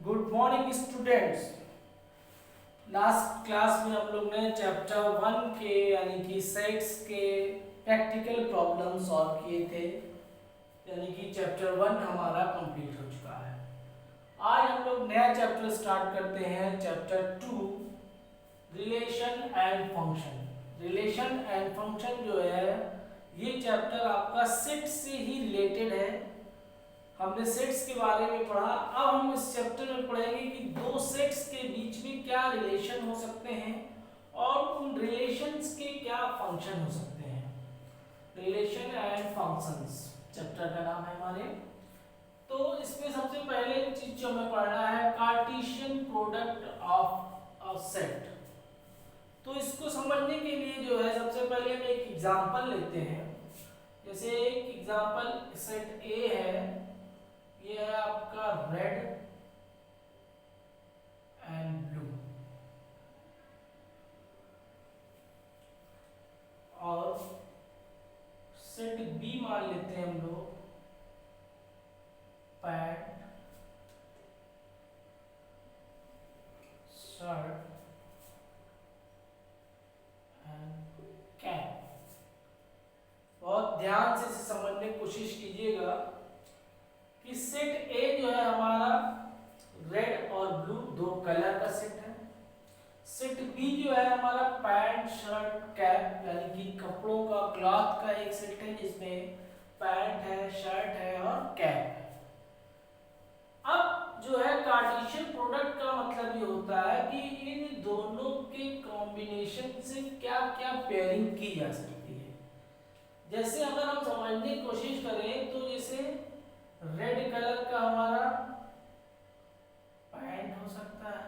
Good morning students. Last class में हम लोग ने चैप्टर 1 के यानी कि सेट्स के प्रैक्टिकल प्रॉब्लम सॉल्व किए थे, यानी कि चैप्टर 1 हमारा कंप्लीट हो चुका है। आज हम लोग नया चैप्टर स्टार्ट करते हैं, chapter 2 relation and function. Relation and function जो है ये चैप्टर आपका सेट से ही रिलेटेड है। हमने सेट्स के बारे में पढ़ा, अब हम इस चैप्टर में पढ़ेंगे कि दो सेट्स के बीच में क्या रिलेशन हो सकते हैं और उन रिलेशंस के क्या फंक्शन हो सकते हैं। रिलेशन एंड फंक्शंस चैप्टर का नाम है हमारे। तो इसमें सबसे पहले चीज जो हमें पढ़ना है Cartesian product of a set. तो इसको समझने के लिए जो है सबसे पहले हम एक एग्जांपल लेते हैं। जैसे एक एग्जांपल सेट ए है, ये है आपका रेड एंड ब्लू, और सेट बी मान लेते हैं हम लोग पैंट, शर्ट एंड कैप। बहुत ध्यान से इसे समझने की कोशिश कीजिएगा कि सेट ए जो है हमारा रेड और ब्लू दो कलर का सेट है। सेट बी जो है हमारा पैंट शर्ट कैप यानी कि कपड़ों का क्लॉथ का एक सेट है जिसमें पैंट है, शर्ट है और कैप है। अब जो है कार्टेशियन प्रोडक्ट का मतलब ये होता है कि इन दोनों के कॉम्बिनेशन से क्या क्या पेयरिंग की जा सकती है। जैसे अगर हम समझने की कोशिश करें तो जैसे रेड कलर का हमारा पैंट हो सकता है,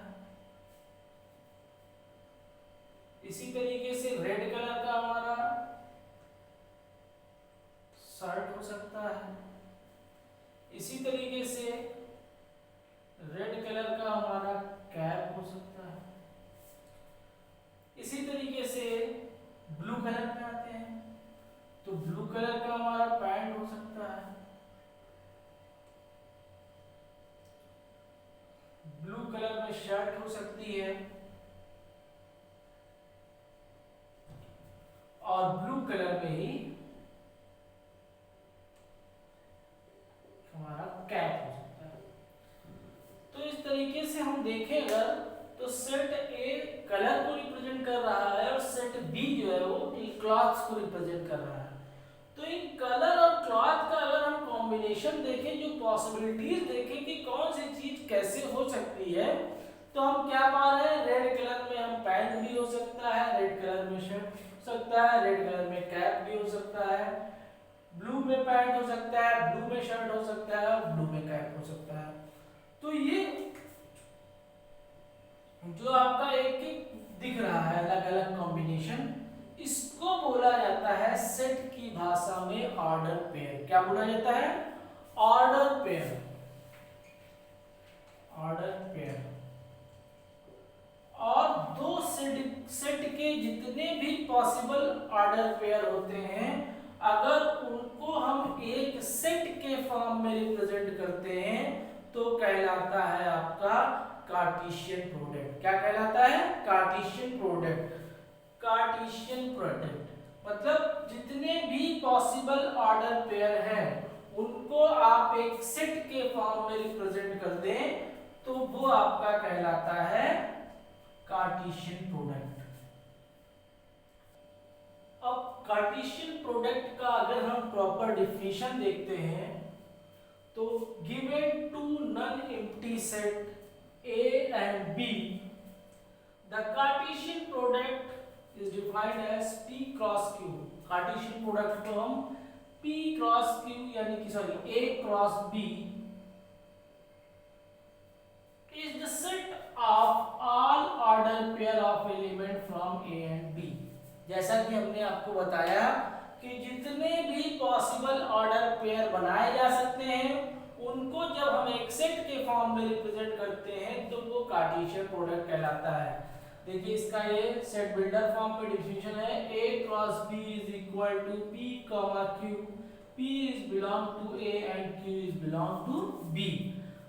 इसी तरीके से रेड कलर का हमारा शर्ट हो सकता है, इसी तरीके से रेड कलर का हमारा कैप हो सकता है, इसी तरीके से ब्लू कलर में आते हैं तो ब्लू कलर का हमारा पैंट हो सकता है, ब्लू कलर में शर्ट हो सकती है और ब्लू कलर में ही हमारा कैप हो सकता है। तो इस तरीके से हम देखें अगर तो सेट ए कलर को रिप्रेजेंट कर रहा है और सेट बी जो है वो क्लॉथ्स को रिप्रेजेंट कर रहा है। तो इन कलर और क्लॉथ का अगर हम कॉम्बिनेशन देखें, जो पॉसिबिलिटीज देखें कि कौन सी चीज कैसे हो सकती है, तो हम क्या पा रहे हैं, रेड कलर में हम पैंट भी हो सकता है, रेड कलर में शर्ट हो सकता है, रेड कलर में कैप भी हो सकता है, ब्लू में पैंट हो सकता है, ब्लू में शर्ट हो सकता है और ब्लू में कैप हो सकता है। तो ये जो आपका एक एक दिख रहा है अलग अलग कॉम्बिनेशन, इसको बोला जाता है सेट की भाषा में ऑर्डर पेयर। क्या बोला जाता है? Order pair. Order pair. और दो सेट के जितने भी पॉसिबल ऑर्डर पेयर होते हैं, अगर उनको हम एक सेट के फॉर्म में रिप्रेजेंट करते हैं तो कहलाता है आपका कार्टेशियन प्रोडक्ट। क्या कहलाता है? Cartesian product. कार्टेशियन प्रोडक्ट मतलब जितने भी पॉसिबल ऑर्डर पेयर हैं उनको आप एक सेट के फॉर्म में रिप्रेजेंट कर दें तो वो आपका कहलाता है कार्टेशियन प्रोडक्ट। अब कार्टेशियन प्रोडक्ट का अगर हम प्रॉपर डिफिनेशन देखते हैं तो given two non empty set A and B, the Cartesian product is defined as P cross Q। Cartesian product को हम P cross Q यानी कि A cross B is the set of all order pair of element from A and B। जैसा कि हमने आपको बताया कि जितने भी पॉसिबल ऑर्डर पेयर बनाए जा सकते हैं उनको जब हम एक सेट के फॉर्म में रिप्रेजेंट करते हैं तो वो कार्टेशियन प्रोडक्ट कहलाता है। देखिए इसका ये सेट बिल्डर फॉर्म में डिफिनेशन है, A cross B is equal to P comma Q, P is belong to A and Q is belong to B।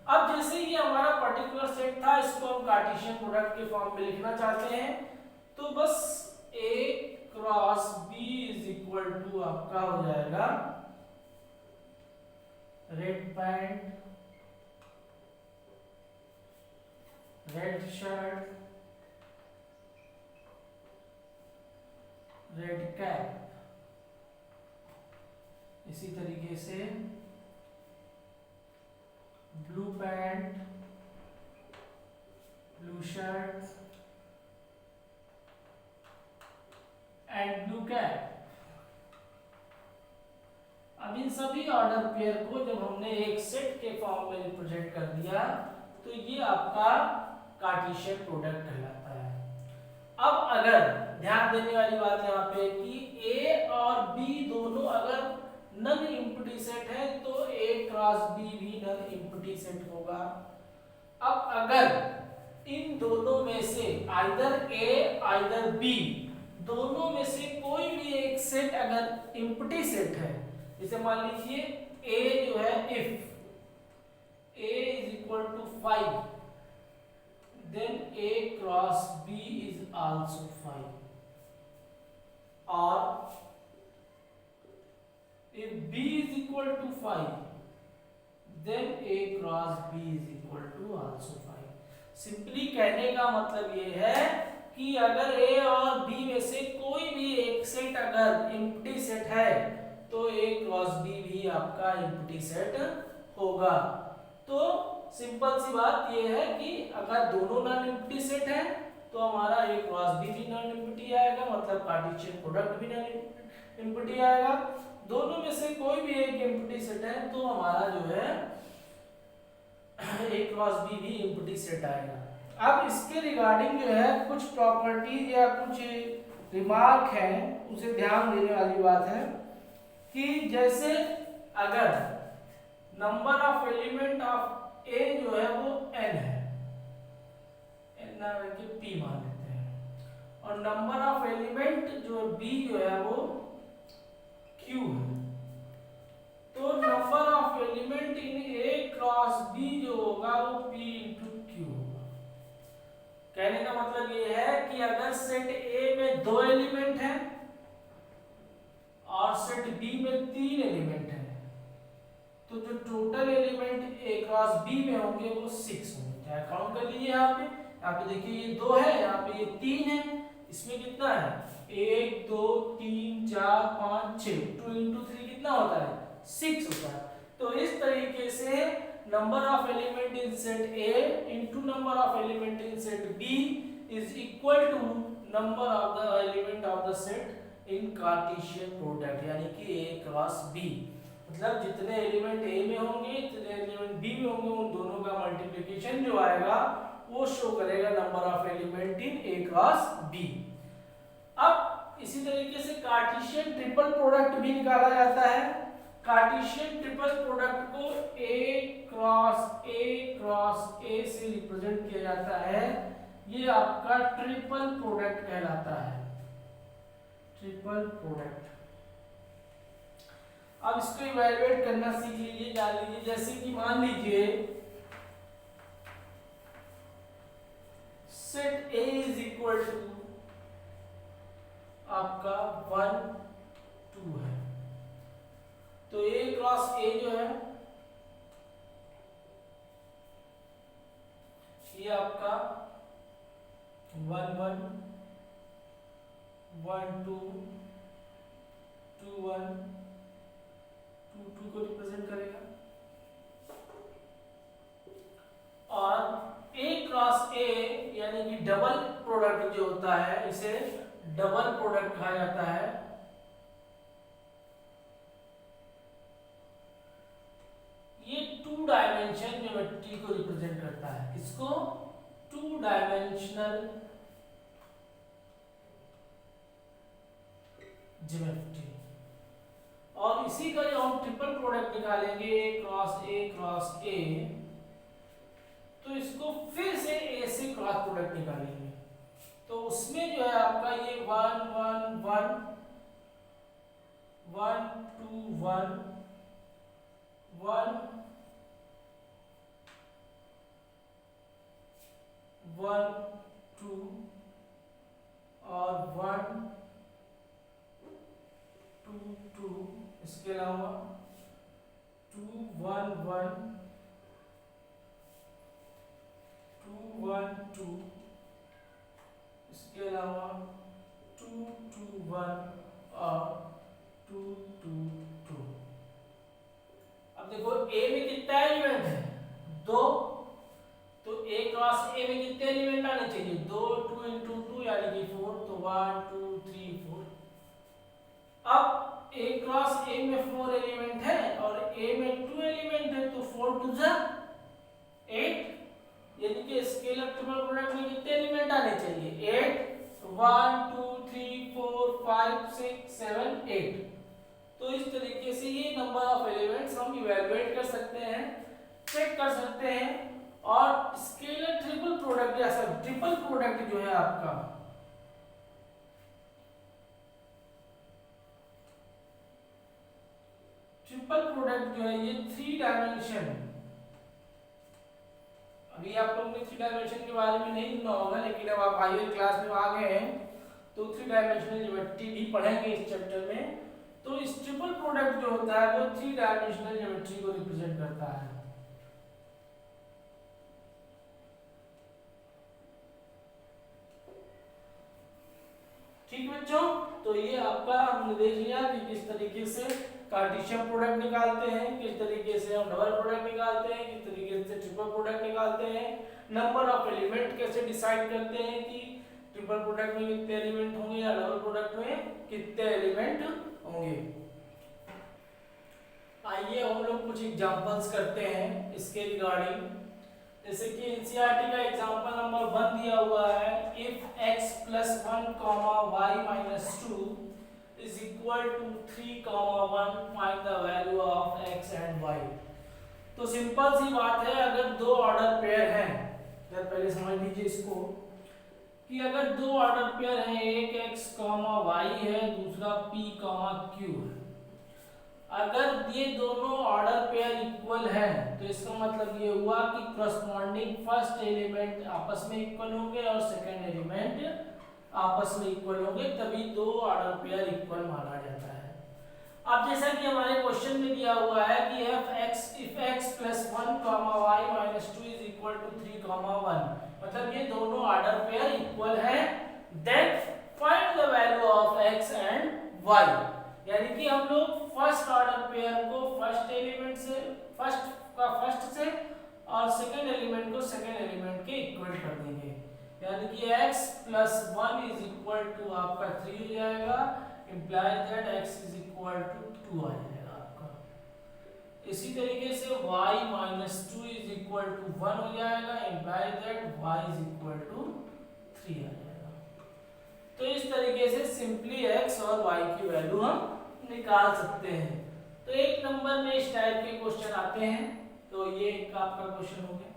अब जैसे ये हमारा पर्टिकुलर था, इसको हम कार्टेशियन प्रोडक्ट के फॉर्म में लिखना चाहते हैं, तो बस A cross B is equal to आपका हो जाएगा red pant, red shirt, red cap. इसी तरीके से blue pant, blue shirt and blue cap. अब इन सभी ऑर्डर पेयर को जब हमने एक सेट के फॉर्म में रिप्रेजेंट कर दिया तो ये आपका कार्टेशियन प्रोडक्ट कहलाता है। अब अगर ध्यान देने वाली बात यहाँ पे कि A और B दोनों अगर नन एम्प्टी सेट है तो A क्रॉस B भी नन एम्प्टी सेट होगा। अब अगर इन दोनों में से आइदर A आइदर B दोनों में से कोई भी एक सेट अगर एम्प्टी सेट है, जैसे मान लीजिए A जो है if A is equal to 5 then A cross B is also 5, or if B is equal to 5 then A cross B is equal to also 5। Simply कहने का मतलब ये है कि अगर A और B में से कोई भी एक सेट अगर एम्प्टी सेट है तो A क्रॉस B भी आपका एम्प्टी सेट होगा। तो सिंपल सी बात यह है कि अगर दोनों नॉन एम्प्टी सेट है तो हमारा A क्रॉस B भी नॉन एम्प्टी आएगा, मतलब कार्टेशियन प्रोडक्ट भी नॉन एम्प्टी आएगा। दोनों में से कोई भी एक एम्प्टी सेट है तो हमारा जो है A क्रॉस B भी एम्प्टी सेट आएगा। अब इसके रिगार्डिंग जो है कुछ प्रॉपर्टीज या कुछ रिमार्क है उसे ध्यान देने वाली बात है कि जैसे अगर number of element of A जो है वो n है, n ना रख के p मान लेते हैं, और नंबर ऑफ एलिमेंट जो B जो है वो q है, तो number of element in A cross B जो होगा वो p इंटू q होगा। कहने का मतलब ये है कि अगर सेट A में 2 एलिमेंट हैं और सेट B में 3 एलिमेंट हैं तो जो total element A cross B में होंगे वो 6 होंगे। क्या काउंट कर लीजिए यहाँ पे देखिए ये 2 है, यहाँ पे ये 3 है, इसमें कितना है 1 2 3 4 5 6, 2 इंटू 3 कितना होता है 6 होता है। तो इस तरीके से number of element in set A into number of element in set B is equal to number of the element of the set in Cartesian product, यानी कि A क्रॉस B। मतलब जितने एलिमेंट A में होंगे जितने element B में होंगे उन दोनों का मल्टीप्लिकेशन जो आएगा वो शो करेगा number of element in A cross B। अब इसी तरीके से कार्टेशियन ट्रिपल प्रोडक्ट भी निकाला जाता है। कार्टेशियन ट्रिपल प्रोडक्ट को A क्रॉस A से रिप्रेजेंट किया जाता है। ये आपका ट्रिपल प्रोडक्ट कहलाता है, ट्रिपल प्रोडक्ट। अब इसको इवैल्यूएट करना सीख लीजिए, जान लीजिए। जैसे कि मान लीजिए set A is equal to आपका 1 2 है, तो A क्रॉस A जो है ये आपका 1 1 1 2 2 1 2 2 को रिप्रेजेंट करेगा, और A क्रॉस A यानी कि डबल प्रोडक्ट जो होता है इसे डबल प्रोडक्ट कहा जाता है। ये 2 डायमेंशन ज्योमेट्री को रिप्रेजेंट करता है, इसको 2 डायमेंशनल ज्योमेट्री। और इसी का जो हम ट्रिपल प्रोडक्ट निकालेंगे A क्रॉस A, तो इसको फिर से A से क्रॉस प्रोडक्ट निकालेंगे, तो उसमें जो है आपका ये 1 1 1 1 2 1 1 1 2 और 1 2 2, इसके अलावा 2 1 1 2 1 2, इसके अलावा 2 2 1 और 2 2 2। अब देखो ए में कितना एलिमेंट है? 2, तो ए क्रॉस ए में कितने एलिमेंट आने चाहिए? 2 2 इंटू 2 यानी कि 4, तो 1 2 3 4। अब ए क्रॉस ए में 4 एलिमेंट है और ए में 2 एलिमेंट है, तो 4 2 जा 8, यानी कि स्केलर ट्रिपल प्रोडक्ट में कितने एलिमेंट आने चाहिए? 8, 1 2 3 4 5 6 7 8। तो इस तरीके से ये नंबर ऑफ एलिमेंट्स हम इवैल्यूएट कर सकते हैं, चेक कर सकते हैं। और स्केलर ट्रिपल प्रोडक्ट या सब ट्रिपल प्रोडक्ट जो है आपका, ट्रिपल प्रोडक्ट जो है ये 3 डायमेंशन, अभी आप लोगों ने 3 डायमेंशन के बारे में नहीं सुना होगा, लेकिन अब आप हायर क्लास में आ गए हैं तो 3 डायमेंशनल ज्योमेट्री भी पढ़ेंगे इस चैप्टर में। तो इस ट्रिपल प्रोडक्ट जो होता है वो 3 डायमेंशनल ज्योमेट्री को रिप्रेजेंट करता है। ठीक बच्चों, तो ये आपका हमने देख लिया कि किस तरीके से कार्टेशियन प्रोडक्ट निकालते हैं, किस तरीके से हम डबल प्रोडक्ट निकालते हैं, किस तरीके से ट्रिपल प्रोडक्ट निकालते हैं, नंबर ऑफ एलिमेंट कैसे डिसाइड करते हैं कि ट्रिपल प्रोडक्ट में कितने एलिमेंट होंगे या डबल प्रोडक्ट में कितने एलिमेंट होंगे। आइए हम लोग कुछ एग्जांपल्स करते हैं इसके रिगार्डिंग। जैसे कि एनसीईआरटी का एग्जांपल नंबर 1 दिया हुआ है, if x + 1, y - 2 = 3, 1 find the value of x and y। तो सिंपल सी बात है, अगर दो ऑर्डर पेयर हैं, जरा पहले समझ लीजिए इसको कि अगर दो ऑर्डर पेयर हैं, एक x, y है, दूसरा p, q है। अगर ये दोनों ऑर्डर पेयर इक्वल है तो इसका मतलब ये हुआ कि करस्पॉन्डिंग फर्स्ट एलिमेंट आपस में इक्वल होंगे और सेकंड एलिमेंट आपस में इक्वल होंगे, तभी दो ऑर्डर पेयर इक्वल माना जाता है। अब जैसा कि हमारे क्वेश्चन में दिया हुआ है कि if x + 1, y - 2 = 3, 1, मतलब ये दोनों ऑर्डर पेयर इक्वल है, then find the value of x and y। यानी कि हम लोग फर्स्ट ऑर्डर पेयर को फर्स्ट एलिमेंट से फर्स्ट से और सेकंड एलिमेंट को सेकंड एलिमेंट के इक्वल कर देंगे, यानी कि x + 1 = आपका 3 हो जाएगा, implies that x = 2 आ जाएगा आपका। इसी तरीके से y - 2 = 1 हो जाएगा, implies that y = 3 आ जाएगा। तो इस तरीके से सिंपली x और y की वैल्यू हम निकाल सकते हैं। तो एक नंबर में इस टाइप के क्वेश्चन आते हैं, तो ये एक आपका क्वेश्चन हो गया।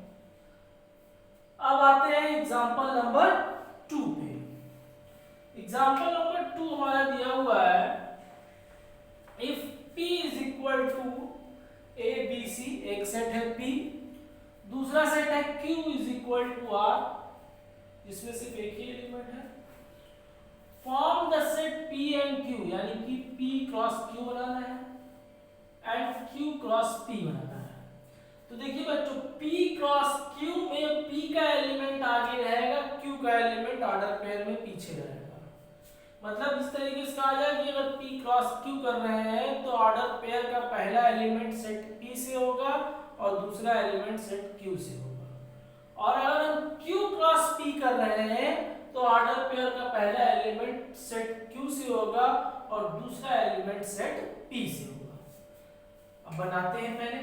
अब आते हैं एग्जांपल नंबर 2 पे। एग्जांपल नंबर 2 हमारा दिया हुआ है, if p = a b c, एक सेट है p, दूसरा सेट है q = r, जिसमें सिर्फ एक ही एलिमेंट है। Form the set p and q, यानी कि p क्रॉस q बनाना है एंड q क्रॉस p बनाना है। तो देखिए बच्चों, p क्रॉस q में p का एलिमेंट आगे रहेगा, q का एलिमेंट ऑर्डर पेयर में पीछे रहेगा। मतलब इस तरीके से कहा जाए कि अगर p क्रॉस q कर रहे हैं तो ऑर्डर पेयर का पहला एलिमेंट सेट p से होगा और दूसरा एलिमेंट सेट q से होगा। और अगर हम q क्रॉस p कर रहे हैं तो ऑर्डर पेयर का पहला एलिमेंट सेट q से होगा और दूसरा एलिमेंट सेट p से होगा। अब बनाते हैं पहले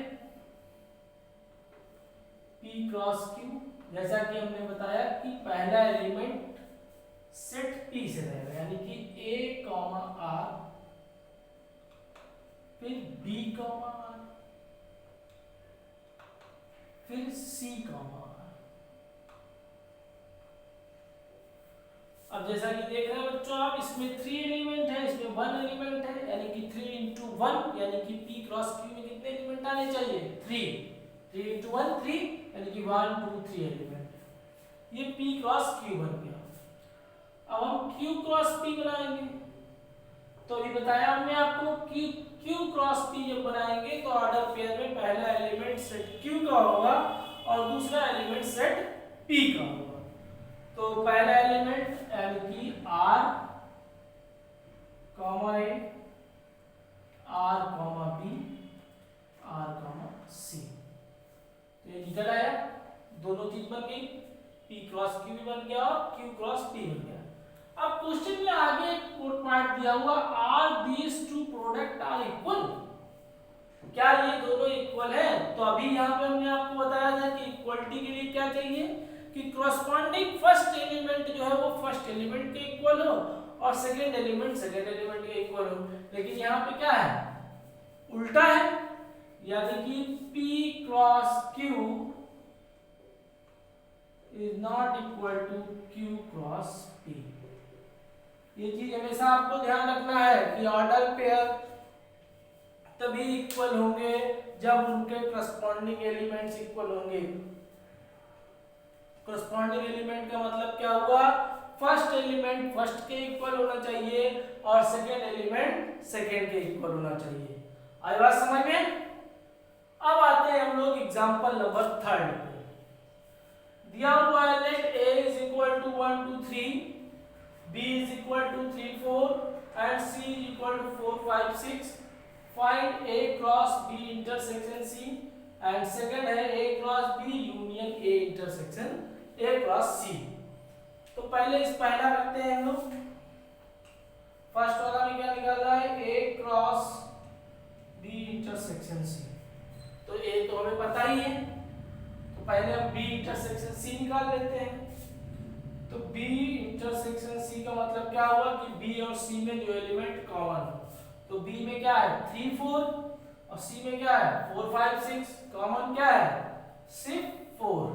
p क्रॉस q, जैसा कि हमने बताया कि पहला एलिमेंट सेट p से रहेगा, यानी कि a, r, फिर b, r, फिर c, r। अब जैसा कि देख रहे हैं बच्चों आप, इसमें 3 एलिमेंट है, इसमें 1 एलिमेंट है, यानी कि 3 × 1, यानी कि p क्रॉस q में कितने एलिमेंट आने चाहिए? 3 × 1 3, यानी कि 1 2 3 एलिमेंट। ये P क्रॉस Q बन गया। अब हम Q क्रॉस P बनाएंगे, तो अभी बताया हमने आपको कि Q क्रॉस P जब बनाएंगे तो ऑर्डर पेयर में पहला एलिमेंट सेट Q का होगा और दूसरा एलिमेंट सेट P का होगा। तो पहला एलिमेंट यानी कि R comma A, R comma B, R comma C, तो ये निकल आया, दोनों चीज बन गई, P क्रॉस Q भी बन गया और Q क्रॉस P बन गया। अब क्वेश्चन में आगे एक कोड पार्ट दिया हुआ, are these two product are equal, क्या ये दोनों इक्वल है? तो अभी यहाँ पे हमने आपको बताया था कि इक्वलिटी के लिए क्या चाहिए कि कॉरस्पॉन्डिंग फर्स्ट एलिमेंट जो है वो फर्स्ट एलिमेंट के इक्वल हो और सेकंड एलिमेंट के इक्वल हो, लेकिन यहाँ पे क्या है, उल्टा है, यानी कि P cross Q is not equal to Q cross P। ये चीज हमेशा आपको ध्यान रखना है कि ऑर्डर पेयर तभी इक्वल होंगे जब उनके करस्पॉन्डिंग एलिमेंट्स इक्वल होंगे। करस्पॉन्डिंग एलिमेंट का मतलब क्या हुआ, फर्स्ट एलिमेंट फर्स्ट के इक्वल होना चाहिए और सेकंड एलिमेंट सेकंड के इक्वल होना चाहिए। आई बात समझ में? अब आते हैं हम लोग एग्जांपल नंबर 3 पे। दिया हुआ है let a is equal to 1 2 3, b is equal to 3 4 and c is equal to 4 5 6, find a cross b intersection c and second है a cross b union a intersection a cross c। तो पहले इस पहला करते हैं हम लोग, first वाला में क्या निकाल रहा है, a cross b intersection c, तो a तो हमें पता ही है, तो पहले हम b intersection c निकाल लेते हैं। तो B इंटरसेक्शन C का मतलब क्या हुआ कि B और C में जो एलिमेंट कॉमन हो, तो B में क्या है 3 4 और C में क्या है 4 5 6, कॉमन क्या है सिर्फ 4।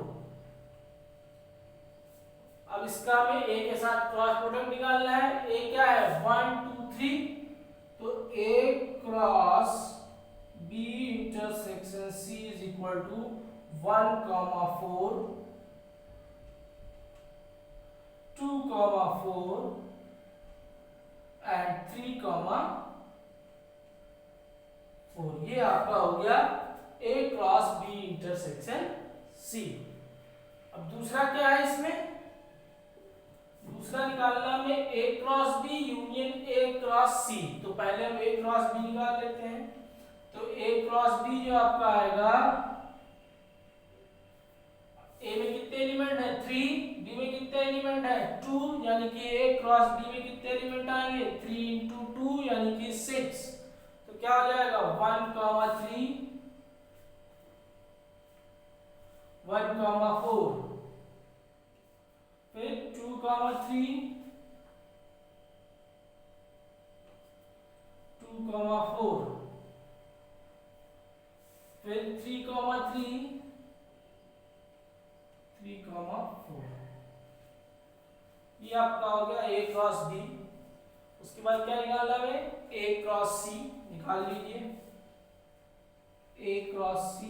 अब इसका हमें A के साथ क्रॉस प्रोडक्ट निकालना है, A क्या है 1 2 3, तो A cross B intersection C is equal to 1 4 2 4 and 3 4, ये आपका हो गया A cross B intersection C। अब दूसरा क्या है इसमें, दूसरा निकालना में A cross B union A cross C, तो पहले हम A क्रॉस B निकाल लेते हैं। तो A क्रॉस B जो आपका आएगा, A में कितने एलिमेंट है 3, B में कितने एलिमेंट है 2, यानी कि A क्रॉस B में कितने एलिमेंट आएंगे 3 into 2 यानी कि 6, तो क्या हो जाएगा 1 3 1 4, फिर 2 3 2 4, फिर 3 3 3 4, ये आपका हो गया A क्रॉस B। उसके बाद क्या निकालना है, A क्रॉस C निकाल लीजिए, A क्रॉस C,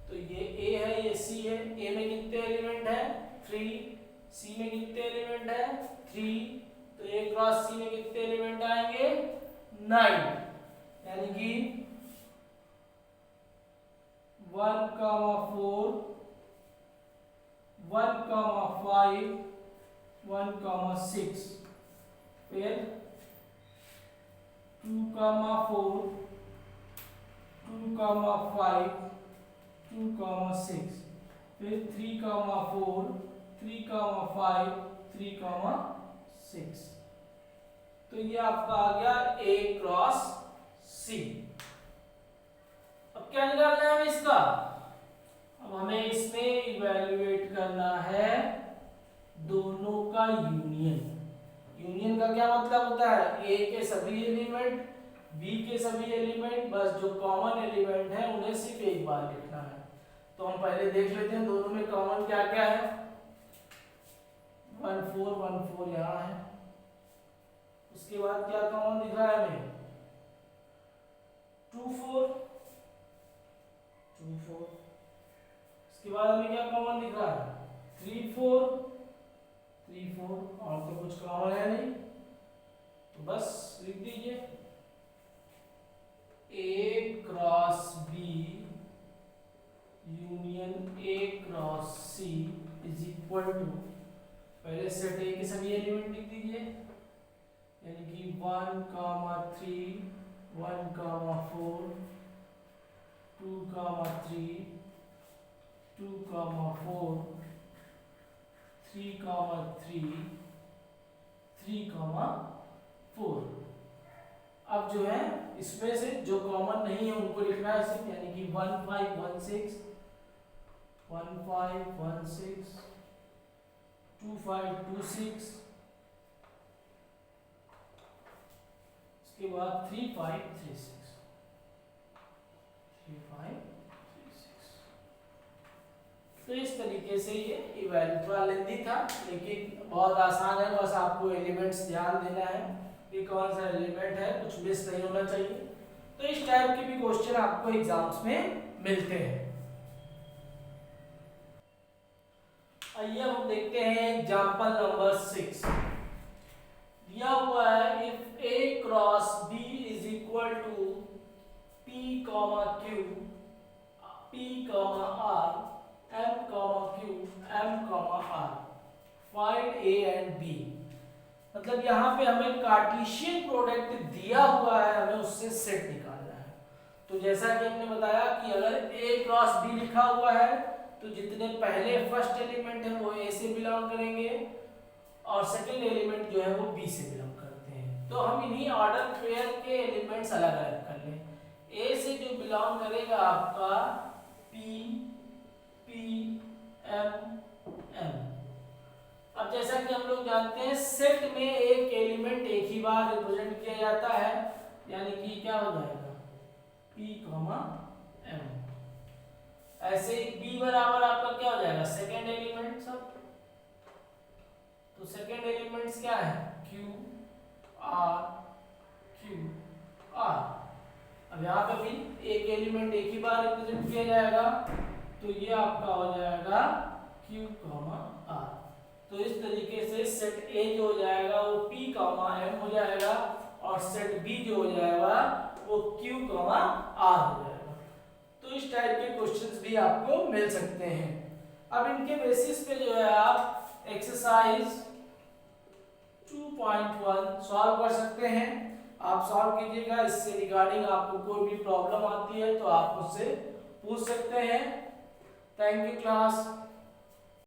तो ये A है ये C है, A में कितने एलिमेंट है 3, C में कितने एलिमेंट है 3, तो A क्रॉस C में कितने एलिमेंट आएंगे 9, यानी कि 1 4 1 5 1 6, फिर 2 4 2 5 2 6, फिर 3 4 3 5 3 6, तो ये आपका आ गया A क्रॉस C। अब क्या निकालना है हमें इसका, अब हमें इसमें इवैल्यूएट करना है दोनों का यूनियन। यूनियन का क्या मतलब होता है, A के सभी एलिमेंट B के सभी एलिमेंट, बस जो कॉमन एलिमेंट है उन्हें सिर्फ एक बार लिखना है। तो हम पहले देख लेते हैं दोनों में कॉमन क्या क्या है। 1 4 यहाँ है, उसके बाद क्या कॉमन दिख रहा है हमें 2 4 2 4, उसके बाद हमें क्या कॉमन दिख रहा है 3 4 3 4 और तो कुछ कॉमन है नहीं, तो बस लिख दीजिए A cross B union A cross C is equal to, पहले सेट ए के सभी एलिमेंट लिख दीजिए, यानी कि 1 3 1 4 2 3 2 4 3 3 3 4। अब जो है इसमें से जो कॉमन नहीं है उनको लिखना है सिर्फ, यानी कि 1 5 1 6 1 5 1 6 2 5 2 6, इसके बाद 3 5 3 6 3 5 3 6। तो इस तरीके से ये इवेल्यूएट थोड़ा लेंथी था लेकिन बहुत आसान है, बस आपको एलिमेंट्स ध्यान देना है कि कौन सा एलिमेंट है, कुछ मिस नहीं होना चाहिए। तो इस टाइप के भी क्वेश्चन आपको एग्जाम्स में मिलते हैं। आइए हम देखते हैं एग्जांपल नंबर 6। दिया हुआ है if a cross b is equal to p q p r m q m r, find a and b। मतलब यहाँ पे हमें कार्टेशियन प्रोडक्ट दिया हुआ है, हमें उससे सेट निकालना है। तो जैसा कि हमने बताया कि अगर a क्रॉस b लिखा हुआ है तो जितने पहले फर्स्ट एलिमेंट है वो a से बिलोंग करेंगे और सेकंड एलिमेंट जो है वो b से बिलोंग करते हैं। तो हम इन्हीं ऑर्डर पेयर के एलिमेंट्स अलग अलग कर लें। a से जो बिलोंग करेगा आपका p p m m। अब जैसा कि हम लोग जानते हैं सेट में एक एलिमेंट एक ही बार रिप्रेजेंट किया जाता है, यानी कि क्या हो जाएगा p m। ऐसे b बराबर आपका क्या हो जाएगा सेकेंड एलिमेंट सब, तो सेकेंड एलिमेंट्स क्या है q r q r। अब यहाँ पे भी एक एलिमेंट एक ही बार रिप्रेजेंट किया जाएगा, तो ये आपका हो जाएगा q r। तो इस तरीके से सेट A जो हो जाएगा वो P M हो जाएगा और सेट B जो हो जाएगा वो Q R हो जाएगा। तो इस टाइप के क्वेश्चंस भी आपको मिल सकते हैं। अब इनके बेसिस पे जो है आप एक्सरसाइज 2.1 सॉल्व कर सकते हैं। आप सॉल्व कीजिएगा, इससे रिगार्डिंग आपको कोई भी प्रॉब्लम आती है तो आप उससे पूछ सकते हैं। Thank you class.